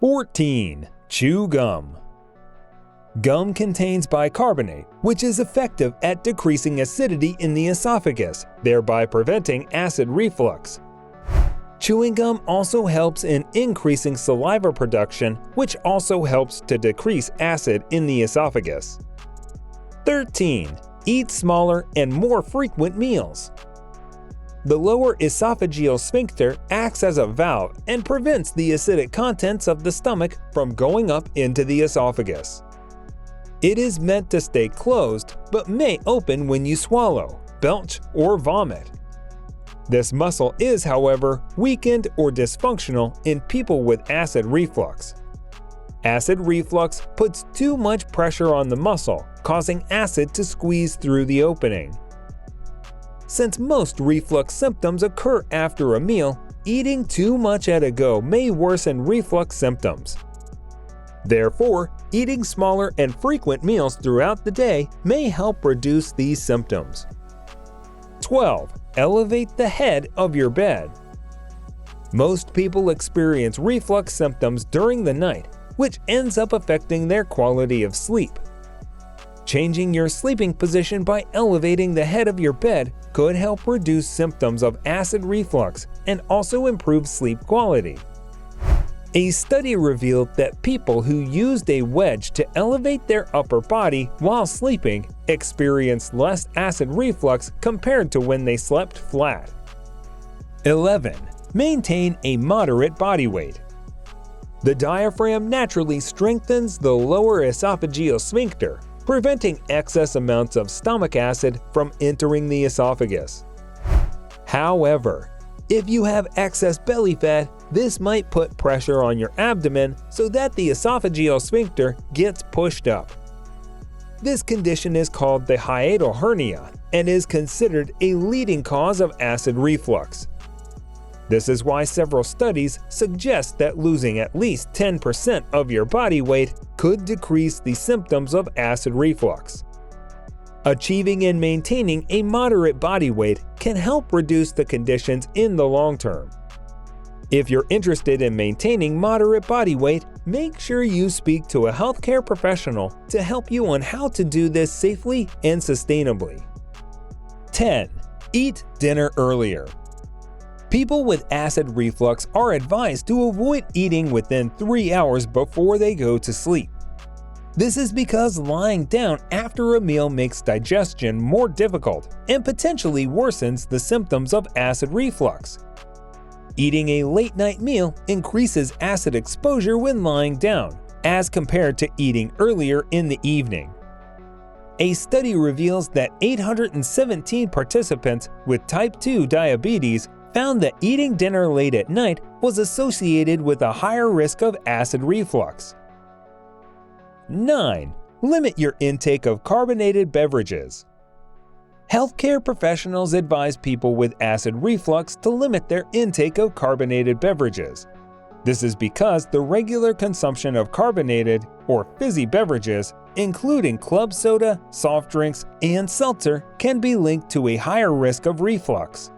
14. Chew gum. Gum contains bicarbonate, which is effective at decreasing acidity in the esophagus, thereby preventing acid reflux. Chewing gum also helps in increasing saliva production, which also helps to decrease acid in the esophagus. 13. Eat smaller and more frequent meals. The lower esophageal sphincter acts as a valve and prevents the acidic contents of the stomach from going up into the esophagus. It is meant to stay closed, but may open when you swallow, belch, or vomit. This muscle is, however, weakened or dysfunctional in people with acid reflux. Acid reflux puts too much pressure on the muscle, causing acid to squeeze through the opening. Since most reflux symptoms occur after a meal, eating too much at a go may worsen reflux symptoms. Therefore, eating smaller and frequent meals throughout the day may help reduce these symptoms. 12. Elevate the head of your bed. Most people experience reflux symptoms during the night, which ends up affecting their quality of sleep. Changing your sleeping position by elevating the head of your bed could help reduce symptoms of acid reflux and also improve sleep quality. A study revealed that people who used a wedge to elevate their upper body while sleeping experienced less acid reflux compared to when they slept flat. 11. Maintain a moderate body weight. The diaphragm naturally strengthens the lower esophageal sphincter, preventing excess amounts of stomach acid from entering the esophagus. However, if you have excess belly fat, this might put pressure on your abdomen so that the esophageal sphincter gets pushed up. This condition is called the hiatal hernia and is considered a leading cause of acid reflux. This is why several studies suggest that losing at least 10% of your body weight could decrease the symptoms of acid reflux. Achieving and maintaining a moderate body weight can help reduce the conditions in the long term. If you're interested in maintaining moderate body weight, make sure you speak to a healthcare professional to help you on how to do this safely and sustainably. 10. Eat dinner earlier. People with acid reflux are advised to avoid eating within 3 hours before they go to sleep. This is because lying down after a meal makes digestion more difficult and potentially worsens the symptoms of acid reflux. Eating a late-night meal increases acid exposure when lying down, as compared to eating earlier in the evening. A study reveals that 817 participants with type 2 diabetes found that eating dinner late at night was associated with a higher risk of acid reflux. 9. Limit your intake of carbonated beverages. Healthcare professionals advise people with acid reflux to limit their intake of carbonated beverages. This is because the regular consumption of carbonated or fizzy beverages, including club soda, soft drinks, and seltzer, can be linked to a higher risk of reflux.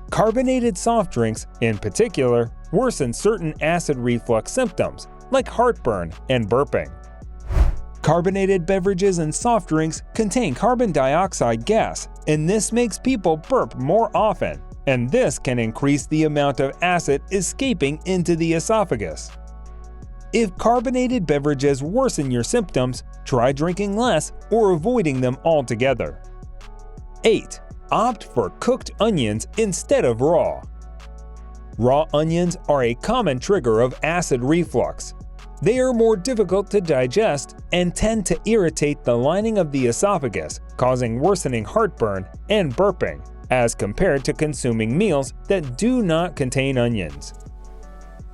Carbonated soft drinks, in particular, worsen certain acid reflux symptoms, like heartburn and burping. Carbonated beverages and soft drinks contain carbon dioxide gas, and this makes people burp more often, and this can increase the amount of acid escaping into the esophagus. If carbonated beverages worsen your symptoms, try drinking less or avoiding them altogether. 8. Opt for cooked onions instead of raw. Raw onions are a common trigger of acid reflux. They are more difficult to digest and tend to irritate the lining of the esophagus, causing worsening heartburn and burping, as compared to consuming meals that do not contain onions.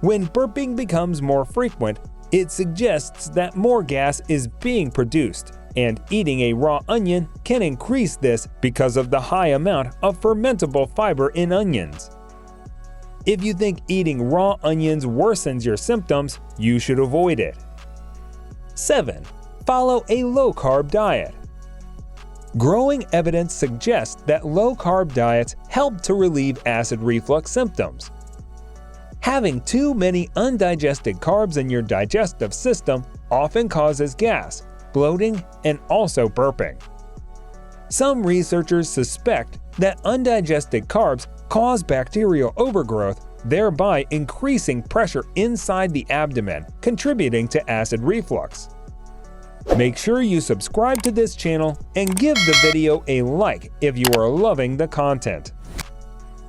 When burping becomes more frequent, it suggests that more gas is being produced, and eating a raw onion can increase this because of the high amount of fermentable fiber in onions. If you think eating raw onions worsens your symptoms, you should avoid it. 7. Follow a low-carb diet. Growing evidence suggests that low-carb diets help to relieve acid reflux symptoms. Having too many undigested carbs in your digestive system often causes gas, bloating, and also burping. Some researchers suspect that undigested carbs cause bacterial overgrowth, thereby increasing pressure inside the abdomen, contributing to acid reflux. Make sure you subscribe to this channel and give the video a like if you are loving the content.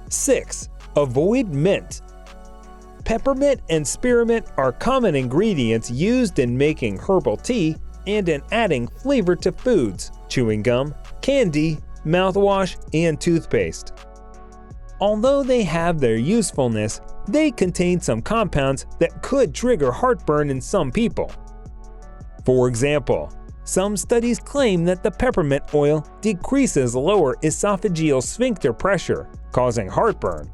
6. Avoid mint. Peppermint and spearmint are common ingredients used in making herbal tea and in adding flavor to foods, chewing gum, candy, mouthwash, and toothpaste. Although they have their usefulness, they contain some compounds that could trigger heartburn in some people. For example, some studies claim that the peppermint oil decreases lower esophageal sphincter pressure, causing heartburn.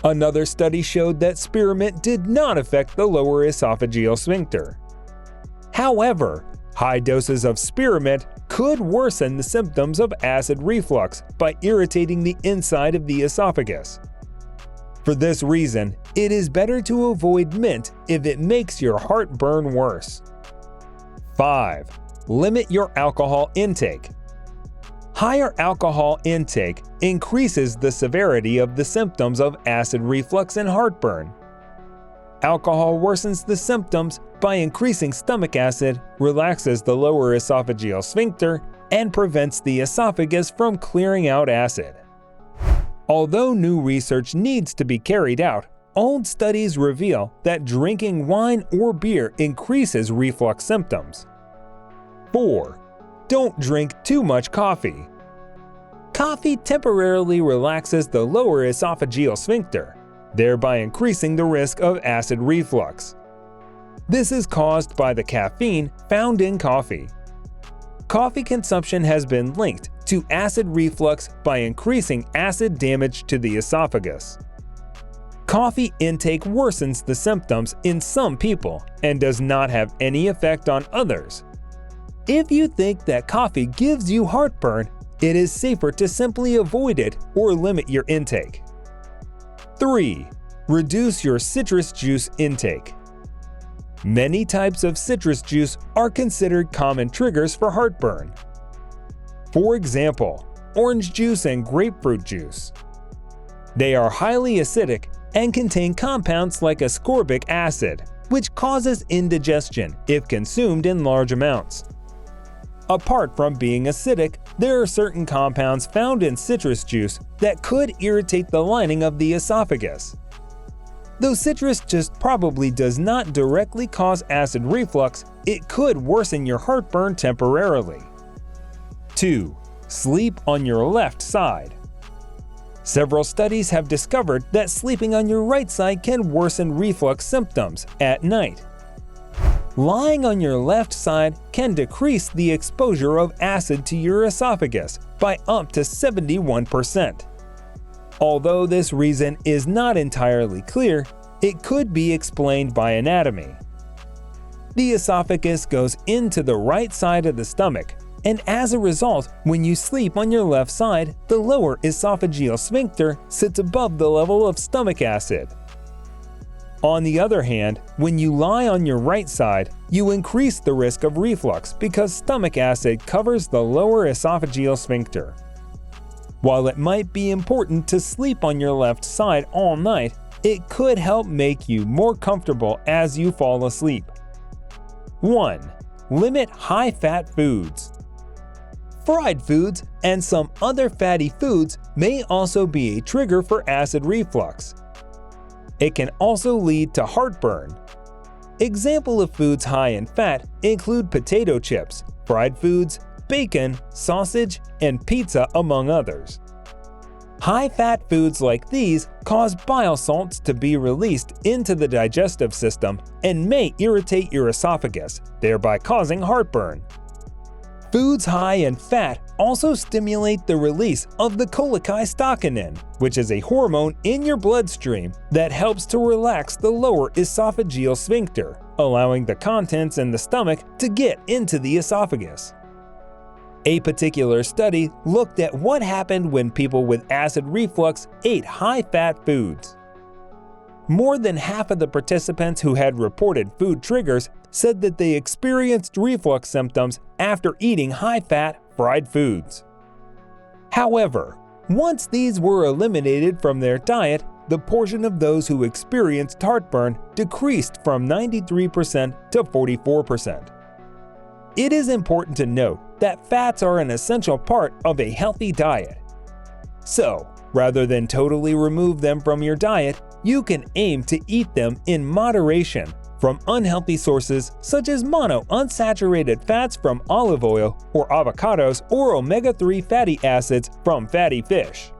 Another study showed that spearmint did not affect the lower esophageal sphincter. However, high doses of spearmint could worsen the symptoms of acid reflux by irritating the inside of the esophagus. For this reason, it is better to avoid mint if it makes your heartburn worse. 5. Limit your alcohol intake. Higher alcohol intake increases the severity of the symptoms of acid reflux and heartburn. Alcohol worsens the symptoms by increasing stomach acid, relaxes the lower esophageal sphincter, and prevents the esophagus from clearing out acid. Although new research needs to be carried out, old studies reveal that drinking wine or beer increases reflux symptoms. 4. Don't drink too much coffee. Coffee temporarily relaxes the lower esophageal sphincter, thereby increasing the risk of acid reflux. This is caused by the caffeine found in coffee. Coffee consumption has been linked to acid reflux by increasing acid damage to the esophagus. Coffee intake worsens the symptoms in some people and does not have any effect on others. If you think that coffee gives you heartburn, it is safer to simply avoid it or limit your intake. 3. Reduce your citrus juice intake. Many types of citrus juice are considered common triggers for heartburn. For example, orange juice and grapefruit juice. They are highly acidic and contain compounds like ascorbic acid, which causes indigestion if consumed in large amounts. Apart from being acidic, there are certain compounds found in citrus juice that could irritate the lining of the esophagus. Though citrus juice probably does not directly cause acid reflux, it could worsen your heartburn temporarily. 2. Sleep on your left side. Several studies have discovered that sleeping on your right side can worsen reflux symptoms at night. Lying on your left side can decrease the exposure of acid to your esophagus by up to 71%. Although this reason is not entirely clear, it could be explained by anatomy. The esophagus goes into the right side of the stomach, and as a result, when you sleep on your left side, the lower esophageal sphincter sits above the level of stomach acid. On the other hand, when you lie on your right side, you increase the risk of reflux because stomach acid covers the lower esophageal sphincter. While it might be important to sleep on your left side all night, it could help make you more comfortable as you fall asleep. 1. Limit high-fat foods. Fried foods and some other fatty foods may also be a trigger for acid reflux. It can also lead to heartburn. Examples of foods high in fat include potato chips, fried foods, bacon, sausage, and pizza, among others. High-fat foods like these cause bile salts to be released into the digestive system and may irritate your esophagus, thereby causing heartburn. Foods high in fat also stimulate the release of the cholecystokinin, which is a hormone in your bloodstream that helps to relax the lower esophageal sphincter, allowing the contents in the stomach to get into the esophagus. A particular study looked at what happened when people with acid reflux ate high-fat foods. More than half of the participants who had reported food triggers said that they experienced reflux symptoms after eating high-fat, fried foods. However, once these were eliminated from their diet, the portion of those who experienced heartburn decreased from 93% to 44%. It is important to note that fats are an essential part of a healthy diet. So, rather than totally remove them from your diet, you can aim to eat them in moderation from unhealthy sources such as monounsaturated fats from olive oil or avocados or omega-3 fatty acids from fatty fish.